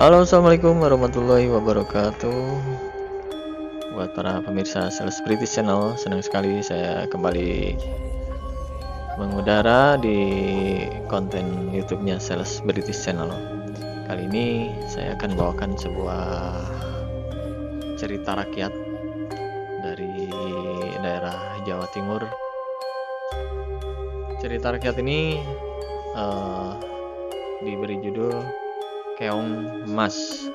Halo, assalamualaikum warahmatullahi wabarakatuh. Buat para pemirsa Sales British Channel, senang sekali saya kembali mengudara di konten YouTube-nya Sales British Channel. Kali ini saya akan bawakan sebuah cerita rakyat dari daerah Jawa Timur. Cerita rakyat ini diberi judul Keong Mas.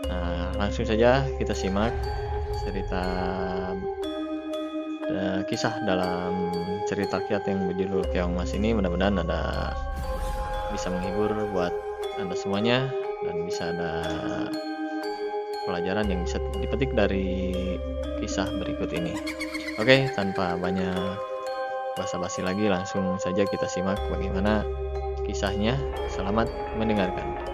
Nah, langsung saja kita simak cerita kisah dalam cerita rakyat yang berjudul Keong Mas ini. Mudah-mudahan bisa menghibur buat Anda semuanya dan bisa ada pelajaran yang bisa dipetik dari kisah berikut ini. Oke, tanpa banyak basa-basi lagi, langsung saja kita simak bagaimana kisahnya. Selamat mendengarkan.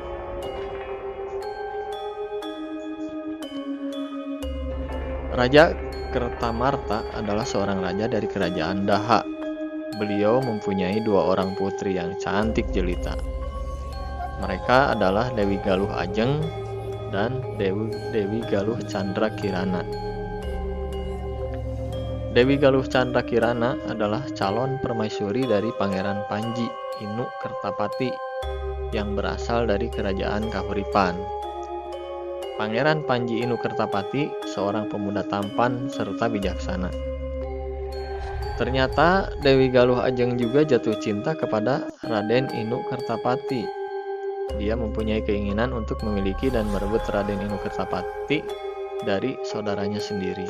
Raja Kertamarta adalah seorang raja dari kerajaan Daha. Beliau mempunyai 2 orang putri yang cantik jelita. Mereka adalah Dewi Galuh Ajeng dan Dewi Galuh Candra Kirana. Dewi Galuh Candra Kirana adalah calon permaisuri dari Pangeran Panji Inu Kertapati yang berasal dari kerajaan Kahuripan. Pangeran Panji Inu Kertapati seorang pemuda tampan serta bijaksana. Ternyata Dewi Galuh Ajeng juga jatuh cinta kepada Raden Inu Kertapati. Dia mempunyai keinginan untuk memiliki dan merebut Raden Inu Kertapati dari saudaranya sendiri.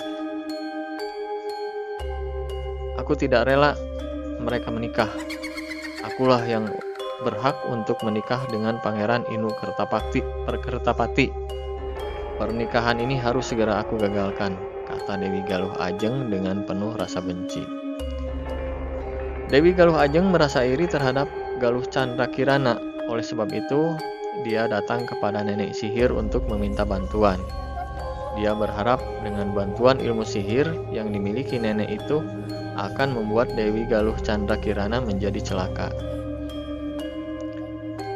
Aku tidak rela mereka menikah. Akulah yang berhak untuk menikah dengan Pangeran Inu Kertapati. Pernikahan ini harus segera aku gagalkan, kata Dewi Galuh Ajeng dengan penuh rasa benci. Dewi Galuh Ajeng merasa iri terhadap Galuh Candra Kirana. Oleh sebab itu, dia datang kepada nenek sihir untuk meminta bantuan. Dia berharap dengan bantuan ilmu sihir yang dimiliki nenek itu akan membuat Dewi Galuh Candra Kirana menjadi celaka.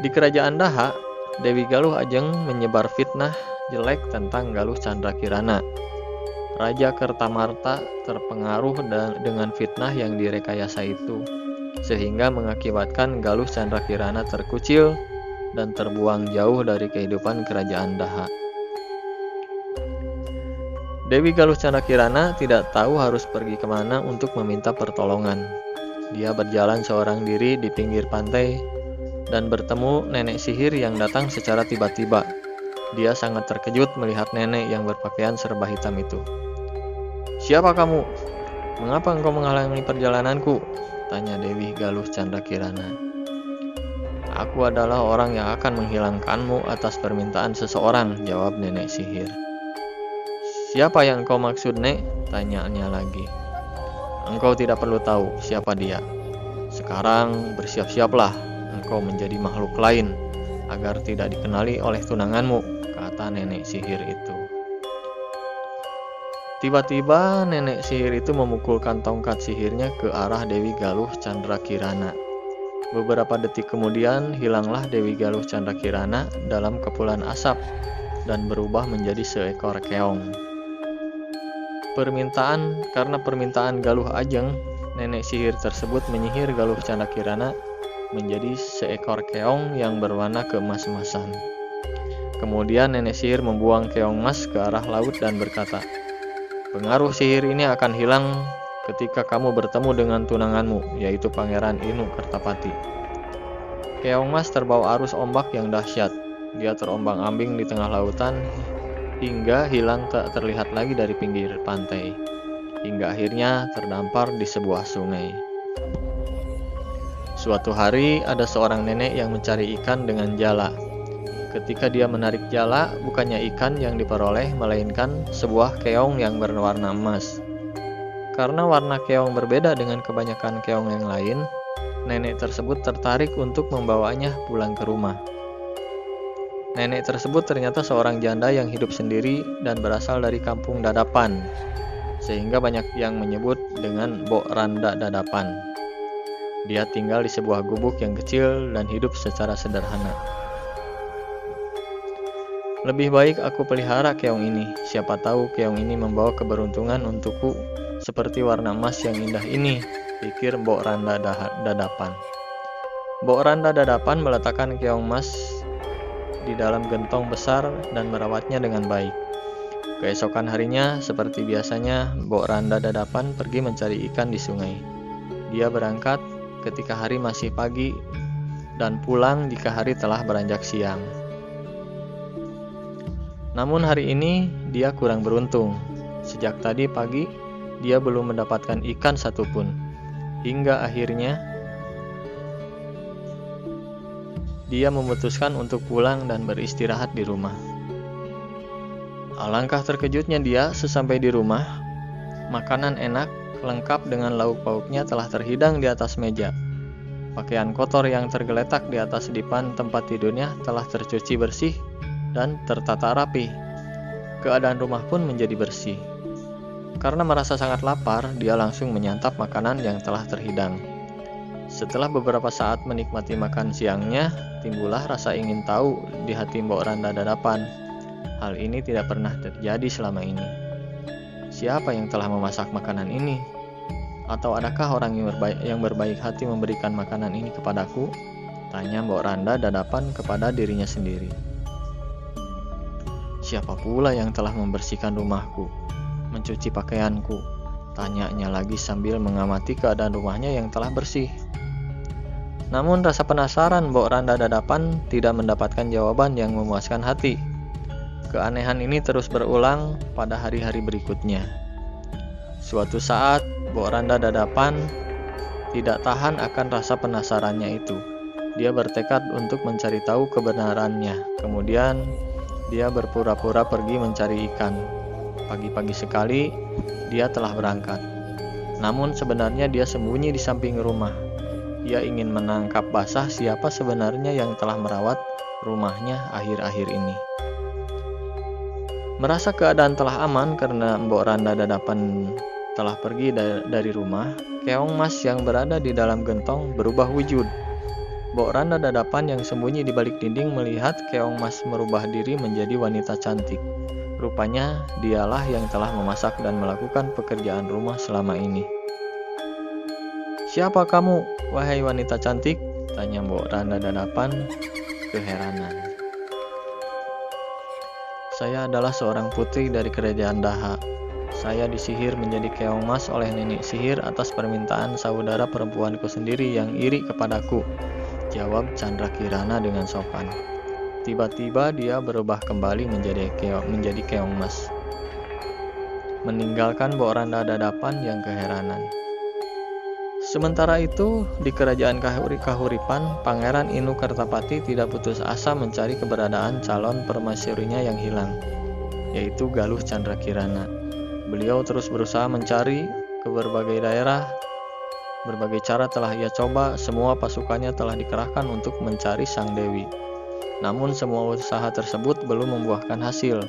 Di kerajaan Daha, Dewi Galuh Ajeng menyebar fitnah jelek tentang Galuh Candra Kirana. Raja Kertamarta terpengaruh dengan fitnah yang direkayasa itu, sehingga mengakibatkan Galuh Candra Kirana terkucil dan terbuang jauh dari kehidupan kerajaan Daha. Dewi Galuh Candra Kirana tidak tahu harus pergi kemana untuk meminta pertolongan. Dia berjalan seorang diri di pinggir pantai dan bertemu nenek sihir yang datang secara tiba-tiba. Dia sangat terkejut melihat nenek yang berpakaian serba hitam itu. "Siapa kamu? Mengapa engkau menghalangi perjalananku?" tanya Dewi Galuh Candra Kirana. "Aku adalah orang yang akan menghilangkanmu atas permintaan seseorang," jawab nenek sihir. "Siapa yang kau maksud, Nek?" tanyanya lagi. "Engkau tidak perlu tahu siapa dia. Sekarang bersiap-siaplah, engkau menjadi makhluk lain agar tidak dikenali oleh tunanganmu," kata nenek sihir itu. Tiba-tiba nenek sihir itu memukulkan tongkat sihirnya ke arah Dewi Galuh Candra Kirana. Beberapa detik kemudian hilanglah Dewi Galuh Candra Kirana dalam kepulan asap dan berubah menjadi seekor keong. Karena permintaan Galuh Ajeng, nenek sihir tersebut menyihir Galuh Candra Kirana menjadi seekor keong yang berwarna keemas-emasan. Kemudian nenek sihir membuang keong emas ke arah laut dan berkata, "Pengaruh sihir ini akan hilang ketika kamu bertemu dengan tunanganmu, yaitu Pangeran Inu Kertapati." Keong emas terbawa arus ombak yang dahsyat. Dia terombang-ambing di tengah lautan hingga hilang tak terlihat lagi dari pinggir pantai, hingga akhirnya terdampar di sebuah sungai. Suatu hari ada seorang nenek yang mencari ikan dengan jala. Ketika dia menarik jala, bukannya ikan yang diperoleh, melainkan sebuah keong yang berwarna emas. Karena warna keong berbeda dengan kebanyakan keong yang lain, nenek tersebut tertarik untuk membawanya pulang ke rumah. Nenek tersebut ternyata seorang janda yang hidup sendiri dan berasal dari kampung Dadapan, sehingga banyak yang menyebut dengan Bok Randa Dadapan. Dia tinggal di sebuah gubuk yang kecil dan hidup secara sederhana. Lebih baik aku pelihara keong ini. Siapa tahu keong ini membawa keberuntungan untukku seperti warna emas yang indah ini, pikir Mbok Randa Dadapan. Mbok Randa Dadapan meletakkan keong emas di dalam gentong besar dan merawatnya dengan baik. Keesokan harinya, seperti biasanya, Mbok Randa Dadapan pergi mencari ikan di sungai. Dia berangkat ketika hari masih pagi dan pulang jika hari telah beranjak siang. Namun hari ini dia kurang beruntung. Sejak tadi pagi dia belum mendapatkan ikan satupun. Hingga akhirnya dia memutuskan untuk pulang dan beristirahat di rumah. Alangkah terkejutnya dia sesampai di rumah. Makanan enak lengkap dengan lauk pauknya telah terhidang di atas meja. Pakaian kotor yang tergeletak di atas dipan tempat tidurnya telah tercuci bersih dan tertata rapi. Keadaan rumah pun menjadi bersih. Karena merasa sangat lapar, dia langsung menyantap makanan yang telah terhidang. Setelah beberapa saat menikmati makan siangnya, timbullah rasa ingin tahu di hati Mbok Randa Dadapan. Hal ini tidak pernah terjadi selama ini. Siapa yang telah memasak makanan ini? Atau adakah orang yang berbaik hati memberikan makanan ini kepadaku? Tanya Mbok Randa Dadapan kepada dirinya sendiri. Siapa pula yang telah membersihkan rumahku, mencuci pakaianku? Tanyanya lagi sambil mengamati keadaan rumahnya yang telah bersih. Namun rasa penasaran Mbok Randa Dadapan tidak mendapatkan jawaban yang memuaskan hati. Keanehan ini terus berulang pada hari-hari berikutnya. Suatu saat, Mbok Randa Dadapan tidak tahan akan rasa penasarannya itu. Dia bertekad untuk mencari tahu kebenarannya. Kemudian, dia berpura-pura pergi mencari ikan. Pagi-pagi sekali, dia telah berangkat. Namun sebenarnya dia sembunyi di samping rumah. Dia ingin menangkap basah siapa sebenarnya yang telah merawat rumahnya akhir-akhir ini. Merasa keadaan telah aman karena Mbok Randa Dadapan telah pergi dari rumah, keong emas yang berada di dalam gentong berubah wujud. Mbok Randa Dadapan yang sembunyi di balik dinding melihat keong emas merubah diri menjadi wanita cantik. Rupanya dialah yang telah memasak dan melakukan pekerjaan rumah selama ini. Siapa kamu, wahai wanita cantik? Tanya Mbok Randa Dadapan keheranan. Saya adalah seorang putri dari kerajaan Daha. Saya disihir menjadi keong emas oleh nenek sihir atas permintaan saudara perempuanku sendiri yang iri kepadaku, jawab Chandra Kirana dengan sopan. Tiba-tiba dia berubah kembali menjadi keong emas, meninggalkan Mbok Randa Dadapan yang keheranan. Sementara itu, di kerajaan Kahuripan, Pangeran Inu Kertapati tidak putus asa mencari keberadaan calon permaisurinya yang hilang, yaitu Galuh Chandra Kirana. Beliau terus berusaha mencari ke berbagai daerah. Berbagai cara telah ia coba, semua pasukannya telah dikerahkan untuk mencari sang dewi. Namun semua usaha tersebut belum membuahkan hasil.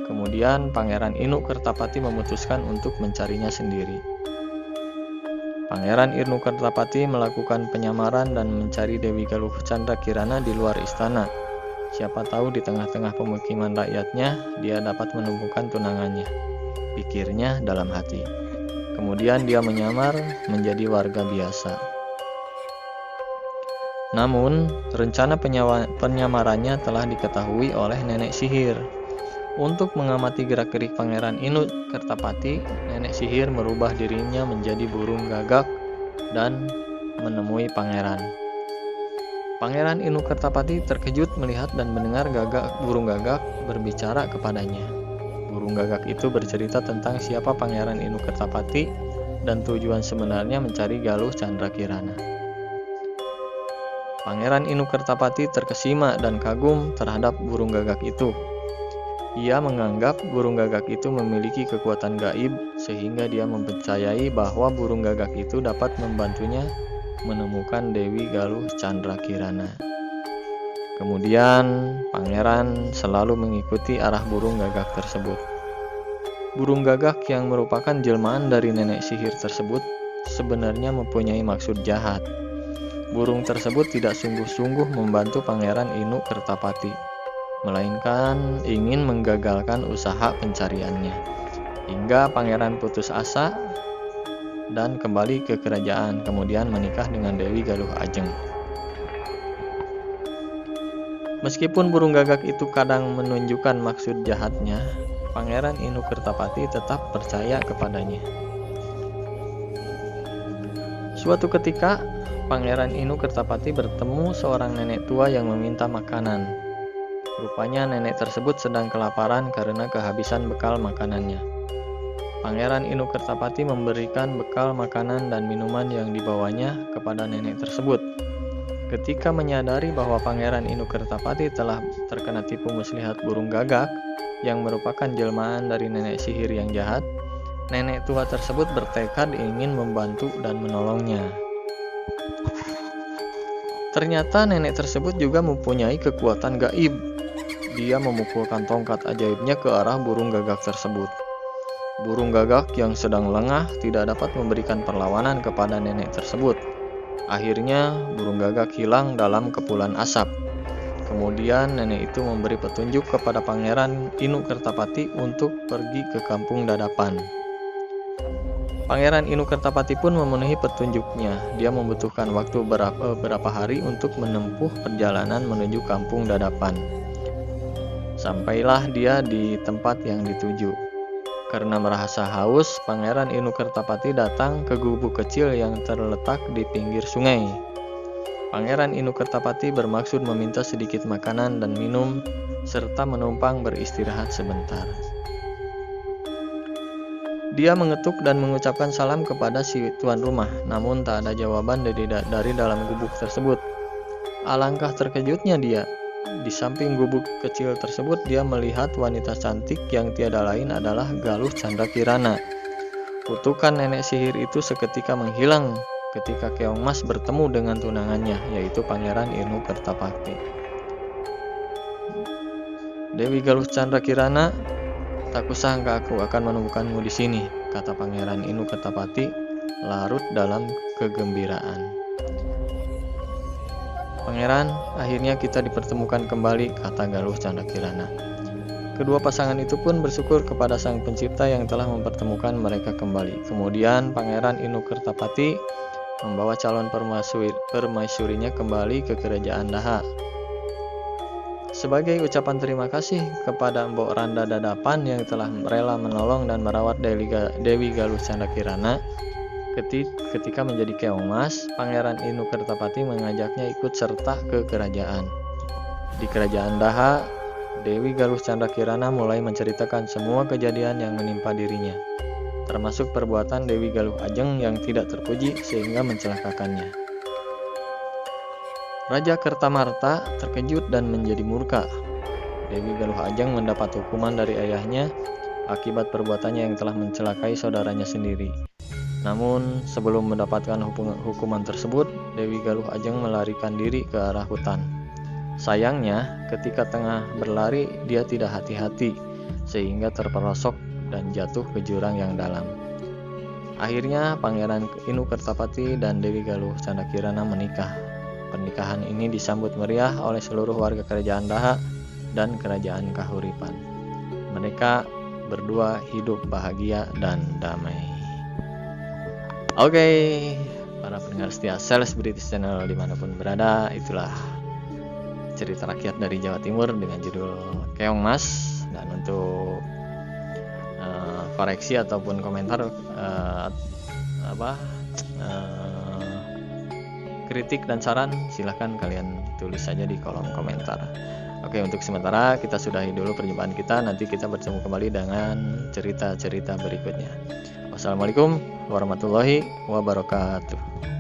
Kemudian Pangeran Inu Kertapati memutuskan untuk mencarinya sendiri. Pangeran Inu Kertapati melakukan penyamaran dan mencari Dewi Galuh Chandra Kirana di luar istana. Siapa tahu di tengah-tengah pemukiman rakyatnya dia dapat menemukan tunangannya, pikirnya dalam hati. Kemudian dia menyamar menjadi warga biasa. Namun, rencana penyamarannya telah diketahui oleh nenek sihir. Untuk mengamati gerak-gerik Pangeran Inu Kertapati, nenek sihir merubah dirinya menjadi burung gagak dan menemui pangeran. Pangeran Inu Kertapati terkejut melihat dan mendengar burung gagak berbicara kepadanya. Burung gagak itu bercerita tentang siapa Pangeran Inu Kertapati dan tujuan sebenarnya mencari Galuh Chandra Kirana. Pangeran Inu Kertapati terkesima dan kagum terhadap burung gagak itu. Ia menganggap burung gagak itu memiliki kekuatan gaib sehingga dia mempercayai bahwa burung gagak itu dapat membantunya menemukan Dewi Galuh Chandra Kirana. Kemudian pangeran selalu mengikuti arah burung gagak tersebut. Burung gagak yang merupakan jelmaan dari nenek sihir tersebut sebenarnya mempunyai maksud jahat. Burung tersebut tidak sungguh-sungguh membantu Pangeran Inu Kertapati. melainkan ingin menggagalkan usaha pencariannya, hingga pangeran putus asa dan kembali ke kerajaan, kemudian menikah dengan Dewi Galuh Ajeng. Meskipun burung gagak itu kadang menunjukkan maksud jahatnya, Pangeran Inu Kertapati tetap percaya kepadanya. Suatu ketika, Pangeran Inu Kertapati bertemu seorang nenek tua yang meminta makanan. Rupanya nenek tersebut sedang kelaparan karena kehabisan bekal makanannya. Pangeran Inu Kertapati memberikan bekal makanan dan minuman yang dibawanya kepada nenek tersebut. Ketika menyadari bahwa Pangeran Inu Kertapati telah terkena tipu muslihat burung gagak yang merupakan jelmaan dari nenek sihir yang jahat, nenek tua tersebut bertekad ingin membantu dan menolongnya. Ternyata nenek tersebut juga mempunyai kekuatan gaib. Dia memukulkan tongkat ajaibnya ke arah burung gagak tersebut. Burung gagak yang sedang lengah tidak dapat memberikan perlawanan kepada nenek tersebut. Akhirnya burung gagak hilang dalam kepulan asap. Kemudian nenek itu memberi petunjuk kepada Pangeran Inu Kertapati untuk pergi ke kampung Dadapan. Pangeran Inu Kertapati pun memenuhi petunjuknya. Dia membutuhkan waktu beberapa hari untuk menempuh perjalanan menuju kampung Dadapan. Sampailah dia di tempat yang dituju. Karena merasa haus, Pangeran Inu Kertapati datang ke gubuk kecil yang terletak di pinggir sungai. Pangeran Inu Kertapati bermaksud meminta sedikit makanan dan minum, serta menumpang beristirahat sebentar. Dia mengetuk dan mengucapkan salam kepada si tuan rumah, namun tak ada jawaban dari dalam gubuk tersebut. Alangkah terkejutnya dia. Di samping gubuk kecil tersebut, dia melihat wanita cantik yang tiada lain adalah Galuh Candrakirana. Kutukan nenek sihir itu seketika menghilang ketika Keong Mas bertemu dengan tunangannya, yaitu Pangeran Inu Kertapati. Dewi Galuh Candrakirana, tak kusangka aku akan menemukanmu di sini, kata Pangeran Inu Kertapati, larut dalam kegembiraan. Pangeran, akhirnya kita dipertemukan kembali, kata Galuh Candrakirana. Kedua pasangan itu pun bersyukur kepada Sang Pencipta yang telah mempertemukan mereka kembali. Kemudian Pangeran Inu Kertapati membawa calon permaisurinya kembali ke kerajaan Daha. Sebagai ucapan terima kasih kepada Mbok Randa Dadapan yang telah rela menolong dan merawat Dewi Galuh Candrakirana, ketika menjadi Keong Mas, Pangeran Inu Kertapati mengajaknya ikut serta ke kerajaan. Di kerajaan Daha, Dewi Galuh Candrakirana mulai menceritakan semua kejadian yang menimpa dirinya, termasuk perbuatan Dewi Galuh Ajeng yang tidak terpuji sehingga mencelakakannya. Raja Kertamarta terkejut dan menjadi murka. Dewi Galuh Ajeng mendapat hukuman dari ayahnya akibat perbuatannya yang telah mencelakai saudaranya sendiri. Namun, sebelum mendapatkan hukuman tersebut, Dewi Galuh Ajeng melarikan diri ke arah hutan. Sayangnya, ketika tengah berlari, dia tidak hati-hati, sehingga terperosok dan jatuh ke jurang yang dalam. Akhirnya, Pangeran Inu Kertapati dan Dewi Galuh Candrakirana menikah. Pernikahan ini disambut meriah oleh seluruh warga kerajaan Daha dan kerajaan Kahuripan. Mereka berdua hidup bahagia dan damai. Oke, para pendengar setia Sales British Channel dimanapun berada, itulah cerita rakyat dari Jawa Timur dengan judul Keong Mas. Dan untuk koreksi ataupun komentar kritik dan saran, silahkan kalian tulis saja di kolom komentar. Oke, untuk sementara kita sudahi dulu perjumpaan kita. Nanti kita bertemu kembali dengan cerita-cerita berikutnya. Wassalamualaikum warahmatullahi wabarakatuh.